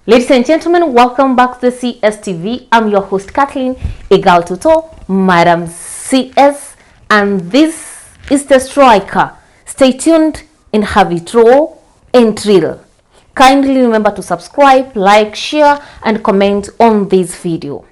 Ladies and gentlemen, welcome back to the CSTV. I'm your host Kathleen Egaltuto, Madam CS, and this is the striker. Stay tuned and have it raw and real. Kindly remember to subscribe, like, share, and comment on this video.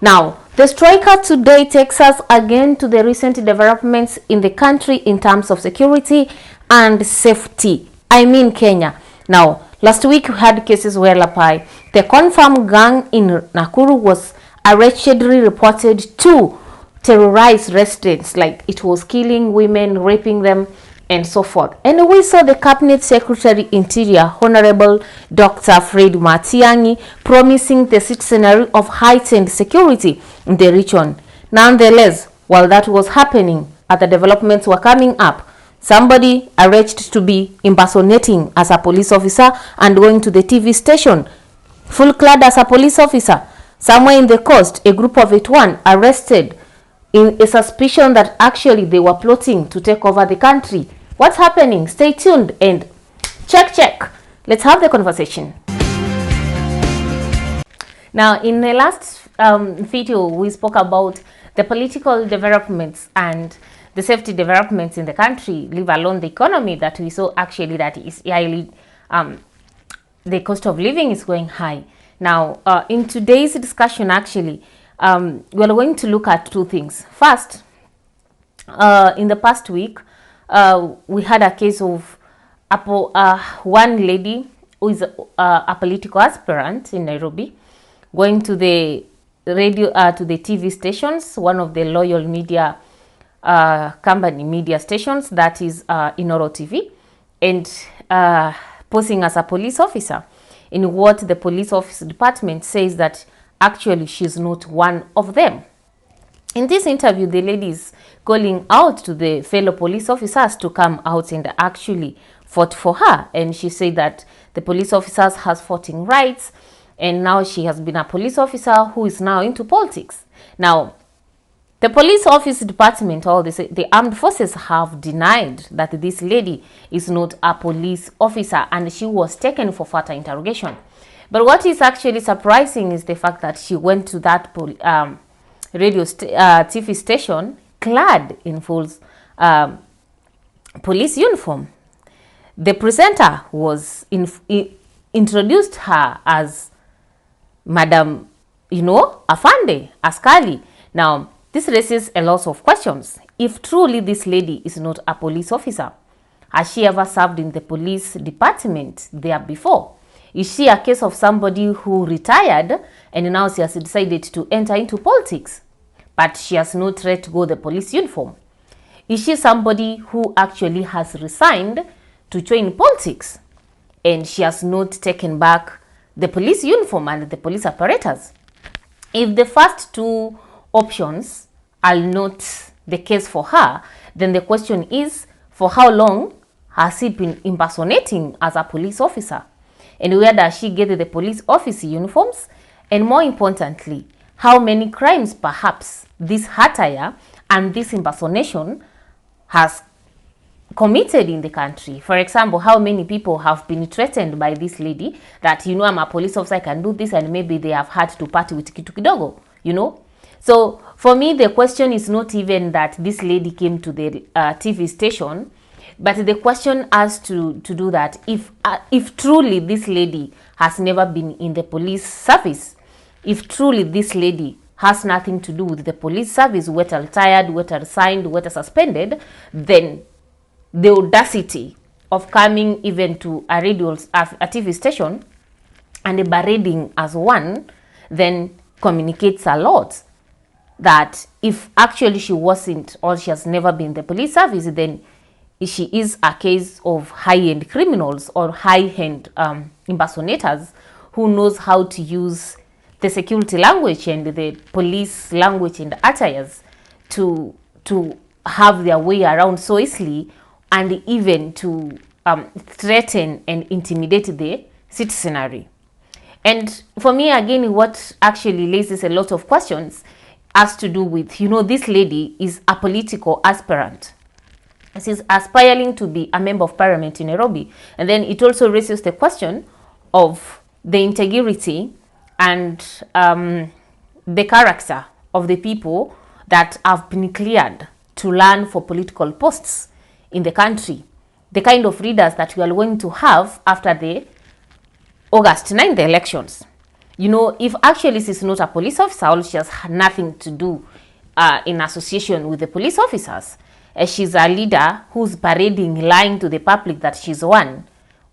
Now, the striker today takes us again to the recent developments in the country in terms of security and safety. I mean Kenya. Now, last week we had cases where the confirmed gang in Nakuru was allegedly reported to terrorize residents, like it was killing women, raping them, and so forth. And we saw the Cabinet Secretary Interior, Honorable Dr. Fred Matiang'i, promising the citizenry of heightened security in the region. Nonetheless, while that was happening, other developments were coming up. Somebody alleged to be impersonating as a police officer and going to the TV station, full clad as a police officer. Somewhere in the coast, a group of 81 arrested in a suspicion that actually they were plotting to take over the country. What's happening? Stay tuned and check. Let's have the conversation. Now, in the last video, we spoke about the political developments and the safety developments in the country, leave alone the economy that we saw actually that is highly, the cost of living is going high. Now, in today's discussion, actually, we're going to look at two things. First, in the past week, we had a case of one lady who is a political aspirant in Nairobi, going to the radio, to the TV stations, one of the loyal media company media stations, that is Inoro TV, and posing as a police officer in what the police office department says that actually she's not one of them. In this interview, the lady is calling out to the fellow police officers to come out and actually fought for her, and she said that the police officers has voting rights, and now she has been a police officer who is now into politics. Now, the police office department, the armed forces have denied that this lady is not a police officer and she was taken for further interrogation. But what is actually surprising is the fact that she went to that TV station clad in full police uniform. The presenter was introduced her as Madam, Afande, Askali. Now, this raises a lot of questions. If truly this lady is not a police officer, has she ever served in the police department there before? Is she a case of somebody who retired and now she has decided to enter into politics, but she has not let go the police uniform? Is she somebody who actually has resigned to join politics and she has not taken back the police uniform and the police apparatus? If the first two options are not the case for her, then the question is, for how long has she been impersonating as a police officer? And where does she get the police office uniforms? And more importantly, how many crimes perhaps this attire and this impersonation has committed in the country? For example, how many people have been threatened by this lady that, I'm a police officer, I can do this, and maybe they have had to party with kitu kidogo, So for me, the question is not even that this lady came to the TV station, but the question has to do that if truly this lady has never been in the police service, if truly this lady has nothing to do with the police service, whether retired, whether resigned, whether suspended, then the audacity of coming even to a TV station and parading as one, then communicates a lot. That if actually she wasn't, or she has never been in the police service, then she is a case of high-end criminals or high-end impersonators who knows how to use the security language and the police language and attires to have their way around so easily, and even to threaten and intimidate the citizenry. And for me, again, what actually raises a lot of questions has to do with, this lady is a political aspirant. She's aspiring to be a member of parliament in Nairobi. And then it also raises the question of the integrity and the character of the people that have been cleared to run for political posts in the country, the kind of leaders that we are going to have after the August 9th elections. You know, if actually she's not a police officer, or she has nothing to do in association with the police officers, she's a leader who's parading, lying to the public that she's one.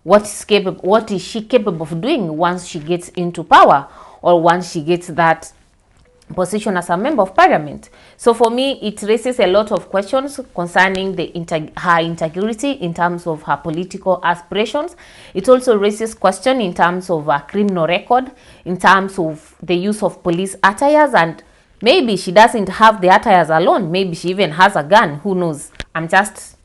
What is she capable of doing once she gets into power, or once she gets that position as a member of parliament? So for me, it raises a lot of questions concerning her integrity in terms of her political aspirations. It also raises question in terms of her criminal record, in terms of the use of police attires, and maybe she doesn't have the attires alone. Maybe she even has a gun. Who knows? I'm just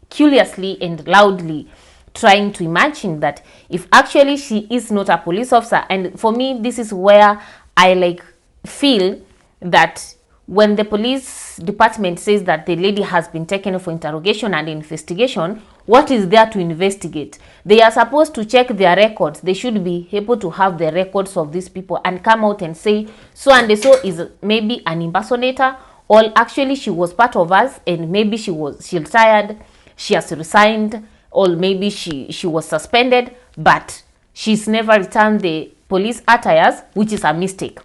curiously and loudly trying to imagine that if actually she is not a police officer. And for me, this is where I feel that when the police department says that the lady has been taken for interrogation and investigation, what is there to investigate? They are supposed to check their records. They should be able to have the records of these people and come out and say so and so is maybe an impersonator, or actually she was part of us and maybe she retired, she has resigned, or maybe she was suspended, but she's never returned the police attires, which is a mistake.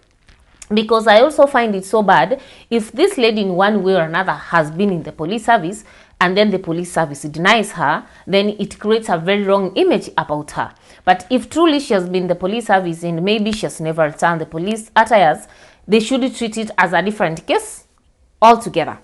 Because I also find it so bad if this lady in one way or another has been in the police service and then the police service denies her, then it creates a very wrong image about her. But if truly she has been in the police service and maybe she has never returned the police attires, they should treat it as a different case altogether.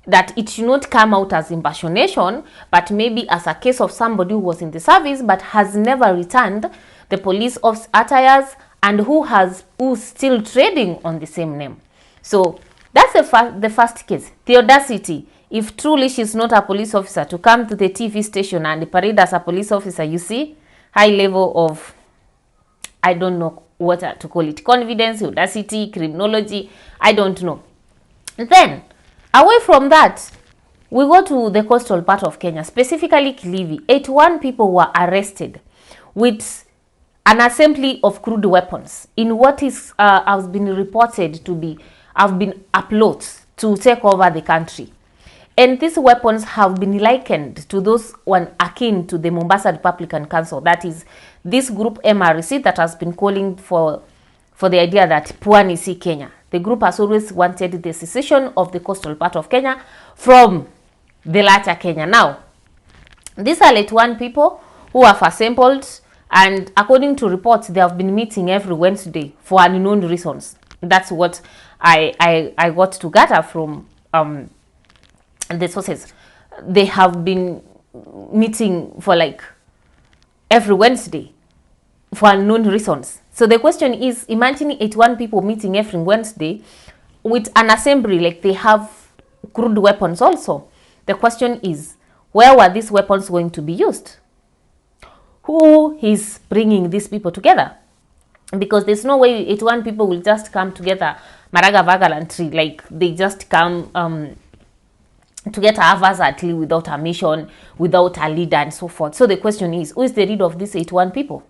That it should not come out as impersonation, but maybe as a case of somebody who was in the service but has never returned the police officer attires, and who's still trading on the same name. So that's the first case. The audacity, if truly she's not a police officer, to come to the TV station and parade as a police officer. You see, high level of, I don't know what to call it, confidence, audacity, criminology, I don't know. Then, away from that, we go to the coastal part of Kenya, specifically Kilifi. 81 people were arrested with an assembly of crude weapons in what has been reported to be have been a plot to take over the country. And these weapons have been likened to those one akin to the Mombasa Republican Council. That is this group MRC that has been calling for the idea that Pwani si Kenya. The group has always wanted the secession of the coastal part of Kenya from the latter Kenya. Now, these are 81 people who have assembled, and according to reports, they have been meeting every Wednesday for unknown reasons. That's what I got to gather from the sources. They have been meeting for every Wednesday for unknown reasons. So the question is, imagine 81 people meeting every Wednesday with an assembly, they have crude weapons also. The question is, where were these weapons going to be used? Who is bringing these people together? Because there's no way 81 people will just come together maraga vagalantry, they just come together haphazardly without a mission, without a leader, and so forth. So the question is, who is the leader of these 81 people?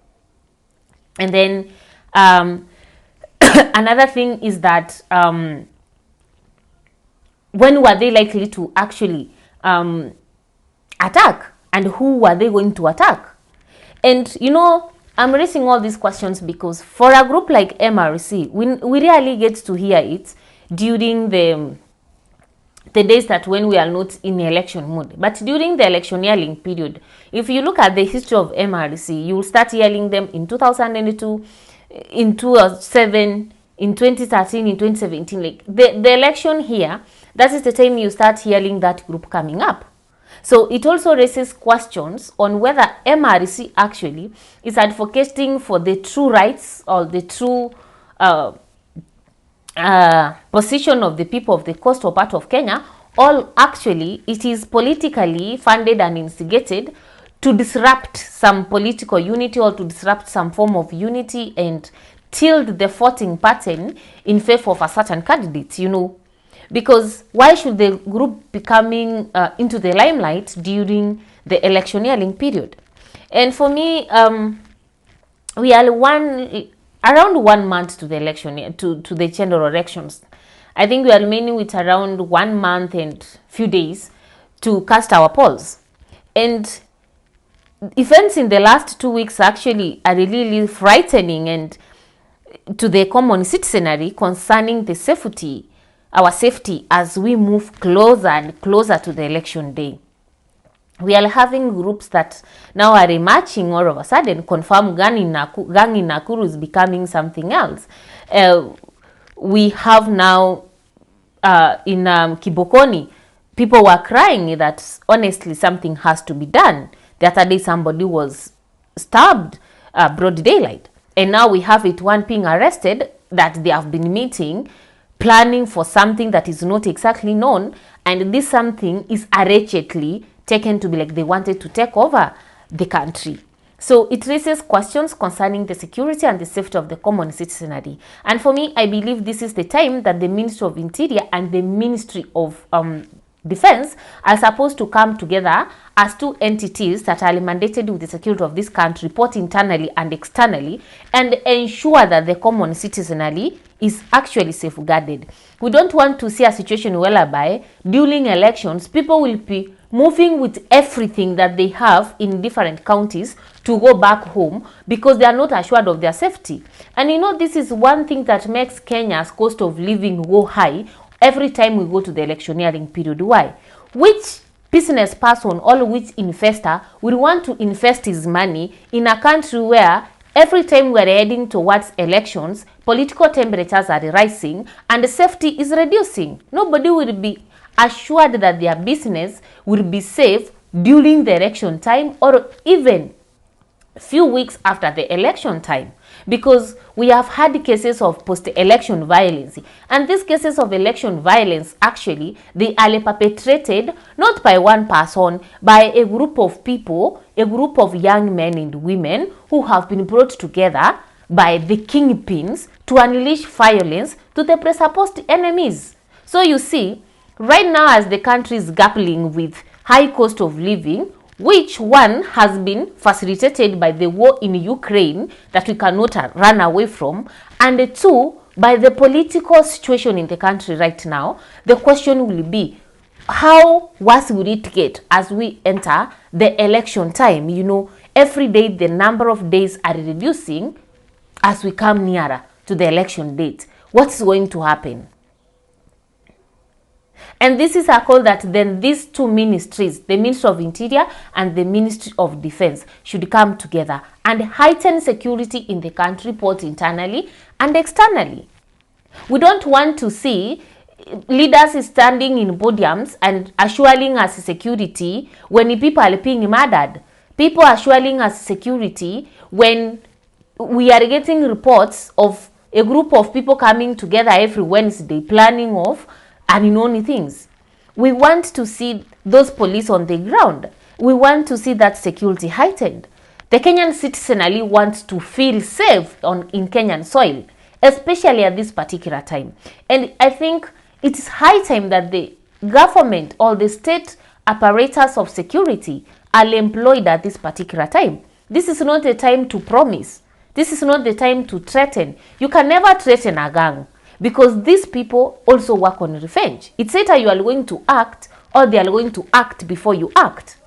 And then another thing is that when were they likely to actually attack, and who were they going to attack? And I'm raising all these questions because for a group like MRC, we rarely get to hear it during the days that when we are not in election mode. But during the election yelling period, if you look at the history of MRC, you will start yelling them in 2002, in 2007, in 2013, in 2017. The election here, that is the time you start hearing that group coming up. So it also raises questions on whether MRC actually is advocating for the true rights or the true position of the people of the coastal part of Kenya, or actually it is politically funded and instigated to disrupt some political unity or to disrupt some form of unity and tilt the voting pattern in favor of a certain candidate, Because why should the group be coming into the limelight during the electioneering period? And for me, we are around 1 month to the election, to the general elections. I think we are remaining with around 1 month and few days to cast our polls. And events in the last 2 weeks actually are really frightening and to the common citizenry concerning the safety, our safety, as we move closer and closer to the election day. We are having groups that now are emerging all of a sudden, confirm gang in Nakuru is becoming something else. We have now in Kibokoni, people were crying that honestly something has to be done. The other day somebody was stabbed broad daylight. And now we have it one being arrested that they have been meeting, planning for something that is not exactly known. And this something is allegedly taken to be like they wanted to take over the country. So it raises questions concerning the security and the safety of the common citizenry. And for me, I believe this is the time that the Ministry of Interior and the Ministry of Defense are supposed to come together as two entities that are mandated with the security of this country, both internally and externally, and ensure that the common citizenry is actually safeguarded. We don't want to see a situation whereby during elections, people will be moving with everything that they have in different counties to go back home because they are not assured of their safety. And you know, this is one thing that makes Kenya's cost of living go high every time we go to the electioneering period. Why? Which business person or which investor will want to invest his money in a country where every time we are heading towards elections, political temperatures are rising and safety is reducing? Nobody will be assured that their business will be safe during the election time or even few weeks after the election time, because we have had cases of post-election violence, and these cases of election violence actually they are perpetrated not by one person, by a group of people, a group of young men and women who have been brought together by the kingpins to unleash violence to the presupposed enemies. So you see, right now as the country is grappling with high cost of living, which one has been facilitated by the war in Ukraine that we cannot run away from, and two, by the political situation in the country right now, the question will be, how worse will it get as we enter the election time? You know, every day the number of days are reducing as we come nearer to the election date. What's going to happen? And this is a call that then these two ministries, the Ministry of Interior and the Ministry of Defense, should come together and heighten security in the country, both internally and externally. We don't want to see leaders standing in podiums and assuring us security when people are being murdered. People assuring us security when we are getting reports of a group of people coming together every Wednesday planning of unknown things. We want to see those police on the ground. We want to see that security heightened. The Kenyan citizenry wants to feel safe in Kenyan soil, especially at this particular time. And I think it is high time that the government or the state apparatus of security are employed at this particular time. This is not the time to promise. This is not the time to threaten. You can never threaten a gang, because these people also work on revenge. It's either you are going to act or they are going to act before you act.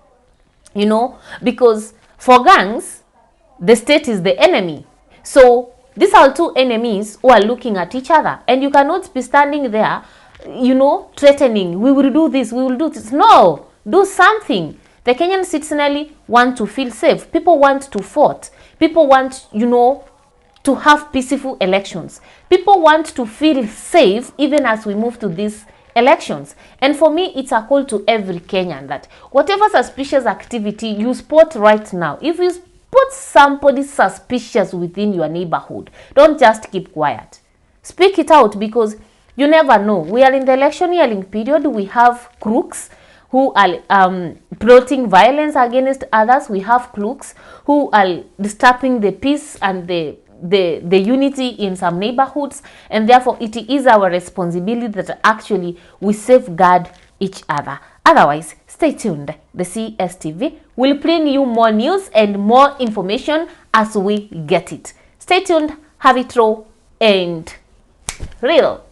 You know, because for gangs, the state is the enemy. So these are two enemies who are looking at each other. And you cannot be standing there, you know, threatening, we will do this, we will do this. No, do something. The Kenyan citizenry want to feel safe. People want to vote. People want, you know, to have peaceful elections. People want to feel safe even as we move to these elections. And for me, it's a call to every Kenyan that whatever suspicious activity you spot right now, if you spot somebody suspicious within your neighborhood, don't just keep quiet. Speak it out, because you never know. We are in the electioneering period. We have crooks who are plotting violence against others. We have crooks who are disturbing the peace and the unity in some neighborhoods, and therefore it is our responsibility that actually we safeguard each other. Otherwise, stay tuned. The CSTV will bring you more news and more information as we get it. Stay tuned, have it raw and real.